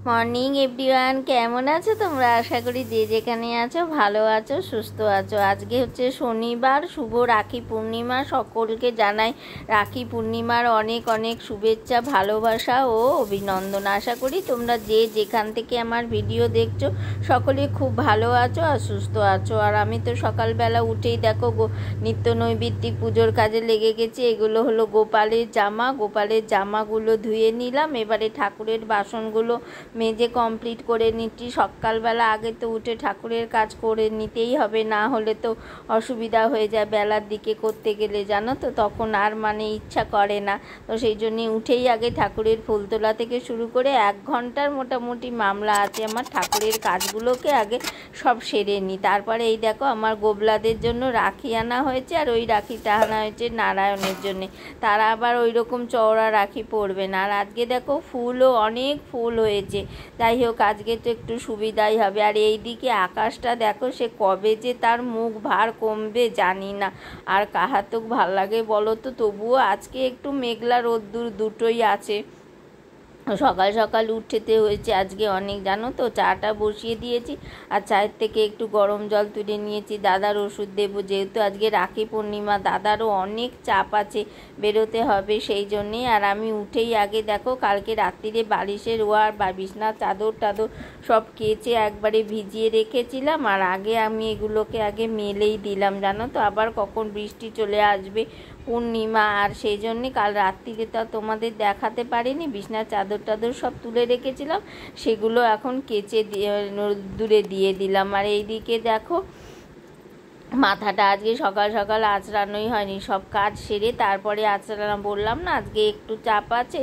Morning everyone, কেমন আছো তোমরা? আশা করি যে যেখানে আছো ভালো আছো, সুস্থ আছো। আজকে হচ্ছে শনিবার, শুভ রাখি পূর্ণিমা। সকলকে জানাই রাখি পূর্ণিমার অনেক অনেক শুভেচ্ছা, ভালোবাসা ও অভিনন্দন। আশা করি তোমরা যে যেখান থেকে আমার ভিডিও দেখছো সকলে খুব ভালো আছো আর সুস্থ আছো। আর আমি তো সকালবেলা উঠেই দেখো নিত্য নৈমিত্তিক পুজোর কাজে লেগে গেছি। এগুলো হলো গোপালের জামাগুলো ধুয়ে নিলাম। এবারে ঠাকুরের বাসনগুলো মেজে কমপ্লিট করে নিচ্ছি। সকালবেলা আগে তো উঠে ঠাকুরের কাজ করে নিতেই হবে, না হলে তো অসুবিধা হয়ে যায় বেলার দিকে করতে গেলে, জানো তো, তখন আর ইচ্ছা করে না। তো সেই জন্যে উঠেই আগে ঠাকুরের ফুল তোলা থেকে শুরু করে 1 ঘন্টার মোটামুটি মামলা আছে আমার। ঠাকুরের কাজগুলোকে আগে সব সেরে নিই। তারপরে এই দেখো আমার গোবলাদের জন্য রাখি আনা হয়েছে, আর ওই রাখিটা আনা হয়েছে নারায়ণের জন্যে। তারা আবার ওই রকম চওড়া রাখি পরবে না। আর আজকে দেখো ফুলও অনেক ফুল হয়েছে। যাই হোক, আজকে তো একটু সুবিধাই হবে। আর এই দিকে আকাশটা দেখো, সে কবে যে তার মুখ ভার কমবে জানি না। আর কাহাতক ভাল লাগে বলো তো, তবুও আজকে একটু মেঘলা রোদ্দুর দুটোই আছে। সকাল সকাল উঠতে হয়েছে আজকে অনেক, জানো তো। চাটা বসিয়ে দিয়েছি, আর চায়ের থেকে একটু গরম জল তুলে নিয়েছি। দাদার ওষুধ দেবো, যেহেতু আজকে রাখি পূর্ণিমা, দাদারও অনেক চাপ আছে, বেরোতে হবে সেই জন্যেই। আর আমি উঠেই আগে দেখো কালকে রাত্রিরে বালিশের ওয়ার বা বিছনা চাদর টাদর সব কেচে একবারে ভিজিয়ে রেখেছিলাম। আর আগে আমি এগুলোকে আগে মেলেই দিলাম, জানো তো। আবার কখন বৃষ্টি চলে আসবে, পূর্ণিমা, আর সেই জন্যে কাল রাত্রিরে তো তোমাদের দেখাতে পারিনি। বিছনার চাদর টাদর সব তুলে রেখেছিলাম, সেগুলো এখন কেচে দূরে দিয়ে দিলাম। আর এইদিকে দেখো মাথাটা আজকে সকাল সকাল আঁচড়ানোই হয়নি, সব কাজ সেরে তারপরে আঁচড়ানো। বললাম না আজকে একটু চাপ আছে,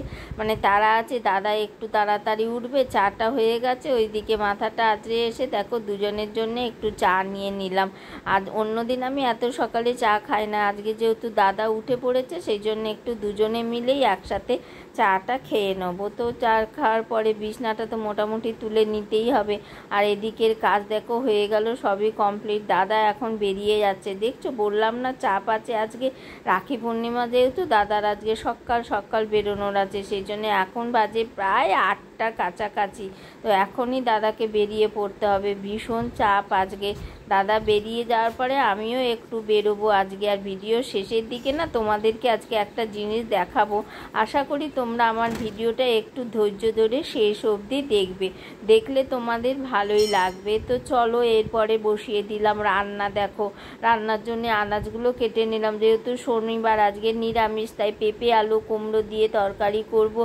তাড়া আছে। দাদা একটু তাড়াতাড়ি উঠবে, চাটা হয়ে গেছে। ওইদিকে মাথাটা আঁচড়ে এসে দেখো দুজনের জন্য একটু চা নিয়ে নিলাম। আর অন্যদিন আমি এত সকালে চা খাই না, আজকে যেহেতু দাদা উঠে পড়েছে সেই জন্য একটু দুজনে মিলেই একসাথে চাটা খেয়ে নেবো। তো চা খাওয়ার পরে বিছনাটা তো মোটামুটি তুলে নিতেই হবে। আর এদিকের কাজ দেখো হয়ে গেল, সবই কমপ্লিট। দাদা এখন বেরিয়ে যাচ্ছে, দেখছো, বললাম না চাপ আছে আজকে। রাখি পূর্ণিমা যেহেতু দাদার আজকে সকাল সকাল বেরোনোর আছে, সেই জন্য এখন বাজে প্রায় 8টার কাছাকাছি। তো এখনই দাদাকে বেরিয়ে পড়তে হবে, ভীষণ চাপ আজকে। দাদা বেরিয়ে যাওয়ার পরে আমিও একটু বেরোবো আজকে। আর ভিডিও শেষের দিকে না তোমাদেরকে আজকে একটা জিনিস দেখাবো। আশা করি তোমরা আমার ভিডিওটা একটু ধৈর্য ধরে শেষ অবধি দেখবে, দেখলে তোমাদের ভালোই লাগবে। তো চলো, এরপরে বসিয়ে দিলাম রান্না। দেখো রান্নার জন্য আনাজগুলো কেটে নিলাম, যেহেতু শনিবার আজকে নিরামিষ, তাই পেঁপে আলু কুমড়ো দিয়ে তরকারি করব।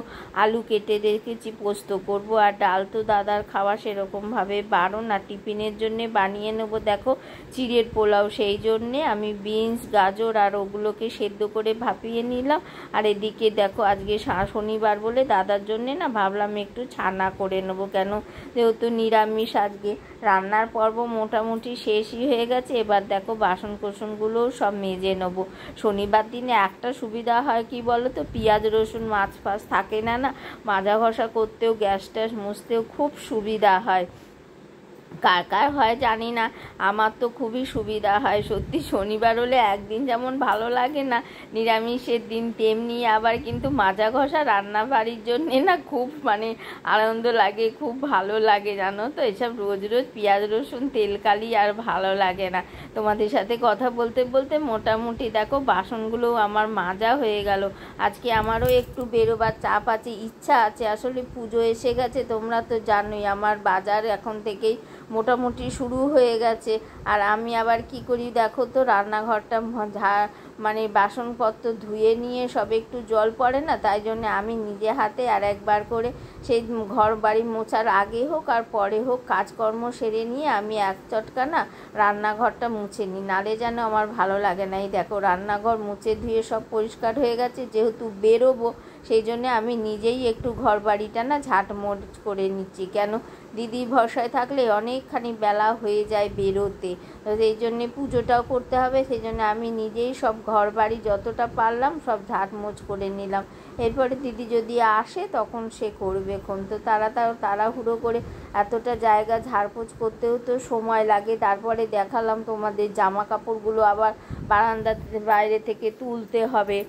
আলু কেটে রেখেছি, পোস্ত করব। আর ডাল তো দাদার খাওয়া সেরকমভাবে বারণ, আর টিফিনের জন্যে বানিয়ে নেবো দেখো চিড়ের পোলাও। সেই জন্যে আমি বিনস গাজর আর ওগুলোকে সেদ্ধ করে ভাপিয়ে নিলাম। আর এদিকে দেখো আজকে শনিবার বলে দাদার জন্যে না ভাবলাম একটু ছানা করে নেবো, কেন যেহেতু নিরামিষ আজকে। রান্নার পর্ব মোটামুটি শেষই হয়ে গেছে। এবার দেখো বাসন কোসনগুলোও সব মেজে নেবো। শনিবার দিনে একটা সুবিধা হয় কি বলো তো, পেঁয়াজ রসুন মাছ ফাছ থাকে না, মাজা ঘষা করতেও গ্যাস ট্যাস মুছতেও খুব সুবিধা হয়। কার কার হয় জানি না, আমার তো খুবই সুবিধা হয় সত্যি। শনিবার হলে একদিন যেমন ভালো লাগে না নিরামিষের দিন, তেমনি আবার কিন্তু মাজা ঘষা রান্না বাড়ির জন্যে না খুব আনন্দ লাগে, খুব ভালো লাগে, জানো তো। এসব রোজ রোজ পেঁয়াজ রসুন তেলকালি আর ভালো লাগে না। তোমাদের সাথে কথা বলতে বলতে মোটামুটি দেখো বাসনগুলো আমার মাজা হয়ে গেল। আজকে আমারও একটু বেরোবার চাপ আছে, ইচ্ছা আছে। আসলে পুজো এসে গেছে, তোমরা তো জানোই আমার বাজার এখন থেকেই মোটামুটি শুরু হয়ে গেছে। আর আমি আবার কি করি দেখো তো, রান্নাঘরটা বাসনপত্র ধুয়ে নিয়ে সব একটু জল পড়ে না, তাই জন্য আমি নিজে হাতে আর একবার করে সেই ঘর বাড়ি মোছার আগে হোক আর পরে হোক কাজকর্ম সেরে নিয়ে আমি এক চটকা না রান্নাঘরটা মুছে নিই, নালে যেন আমার ভালো লাগে না। এই দেখো রান্নাঘর মুছে ধুয়ে সব পরিষ্কার হয়ে গেছে। যেহেতু বেরোবো সেই জন্য আমি নিজেই একটু ঘর বাড়িটা না ঝাঁটমোট করে নিচ্ছি, কেন দিদি ভরসায় থাকলে অনেকখানি বেলা হয়ে যায় বেরোতে। তো সেই জন্যে পুজোটাও করতে হবে, সেই জন্য আমি নিজেই সব ঘর বাড়ি যতটা পারলাম সব ঝাঁটমোচ করে নিলাম। এরপরে দিদি যদি আসে তখন সে করবে কোন, তো তাড়াহুড়ো করে এতটা জায়গা ঝাড়পোছ করতেও তো সময় লাগে। তারপরে দেখালাম তোমাদের জামা কাপড়গুলো আবার বারান্দার বাইরে থেকে তুলতে হবে।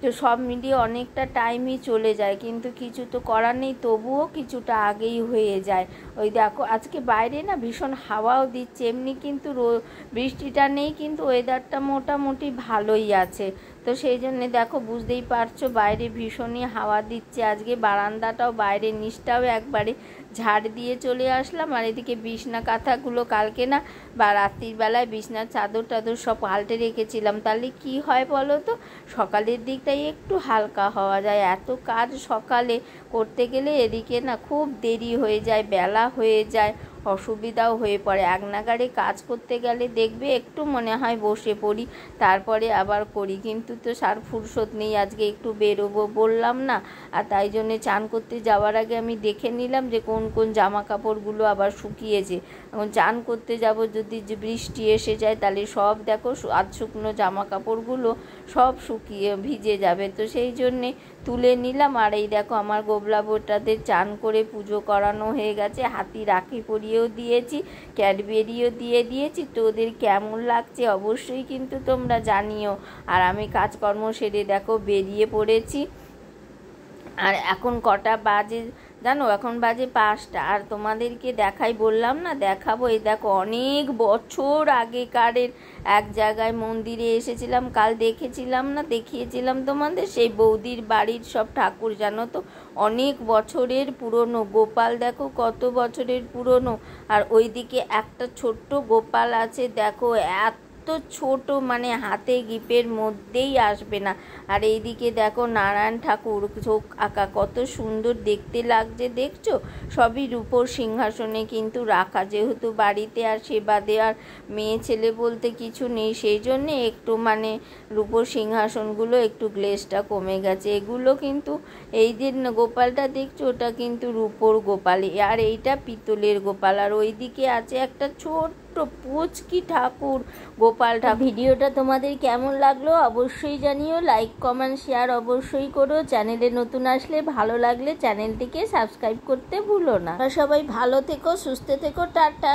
তো সব মিলিয়ে অনেকটা টাইমই চলে যায়, কিন্তু কিছু তো করার নেই, তবুও কিছুটা আগেই হয়ে যায়। ওই দেখো আজকে বাইরে না ভীষণ হাওয়াও দিচ্ছে, এমনি কিন্তু বৃষ্টিটা নেই, কিন্তু ওয়েদারটা মোটামুটি ভালোই আছে। তো সেই জন্যে দেখো বুঝতেই পারছো বাইরে ভীষণই হাওয়া দিচ্ছে। আজকে বারান্দাটাও বাইরের নিচটাও একবারে ঝাড় দিয়ে চলে আসলাম। আর এদিকে বিছনা কাঁথাগুলো কালকে না বা রাত্রির বেলায় বিছনার চাদর টাদর সব পাল্টে রেখেছিলাম, তাহলে কি হয় বলো তো, সকালের দিকটাই একটু হালকা হওয়া যায়। এত কাজ সকালে করতে গেলে এদিকে না খুব দেরি হয়ে যায়, বেলা হয়ে যায়, অসুবিধাও হয়ে পড়ে। এক নাগাড়ে কাজ করতে গেলে দেখবে একটু মনে হয় বসে পড়ি, তারপরে আবার করি, কিন্তু তো সার ফুরসত নেই। আজকে একটু বেরোবো বললাম না, আর তাই জন্যে চান করতে যাওয়ার আগে আমি দেখে নিলাম যে কোন কোন জামা কাপড়গুলো আবার শুকিয়েছে। এখন চান করতে যাব, যদি বৃষ্টি এসে যায় তাহলে সব দেখো আধ শুকনো জামা কাপড়গুলো সব শুকিয়ে ভিজে যাবে। তো সেই জন্যে তুলে নিলাম। আর এই দেখো আমার গোবলা বোটাদের চান করে পুজো করানো হয়ে গেছে, হাতি রাখি পরিয়েও দিয়েছি, ক্যাডবেরিও দিয়ে দিয়েছি। তো ওদের কেমন লাগছে অবশ্যই কিন্তু তোমরা জানিও। আর আমি কাজকর্ম সেরে দেখো বেরিয়ে পড়েছি। আর এখন কটা বাজে জানো, এখন বাজে 5টা। আর তোমাদেরকে দেখাই বললাম না, দেখাবো। এই দেখো অনেক বছর আগেকারের এক জায়গায় মন্দিরে এসেছিলাম, কাল দেখেছিলাম না, দেখিয়েছিলাম তোমাদের, সেই বৌদির বাড়ির সব ঠাকুর জানো তো, অনেক বছরের পুরনো। গোপাল দেখো কত বছরের পুরনো। আর ওইদিকে একটা ছোট্ট গোপাল আছে দেখো, এত ছোট মানে হাতে গিপের মধ্যেই আসবে না। আর এইদিকে দেখো নারায়ণ ঠাকুর চোখ আঁকা, কত সুন্দর দেখতে লাগছে দেখছো। সবই রূপোর সিংহাসনে কিন্তু রাখা, যেহেতু বাড়িতে আর সেবা দেওয়ার মেয়ে ছেলে বলতে কিছু নেই, সেই জন্যে একটু মানে রূপোর সিংহাসনগুলো একটু গ্লেজটা কমে গেছে। এগুলো কিন্তু এই যে গোপালটা দেখছো ওটা কিন্তু রূপোর গোপাল, আর এইটা পিতলের গোপাল। আর ওইদিকে আছে একটা ছোট্ট পুচকি ঠাকুর, গোপাল ঠাকুর। ভিডিওটা তোমাদের কেমন লাগলো অবশ্যই জানিও, লাইক কমেন্ট শেয়ার অবশ্যই করো। চ্যানেলে নতুন আসলে ভালো লাগলে চ্যানেলটিকে সাবস্ক্রাইব করতে ভুলো না। সবাই ভালো থেকো, সুস্থ থেকো, টাটা।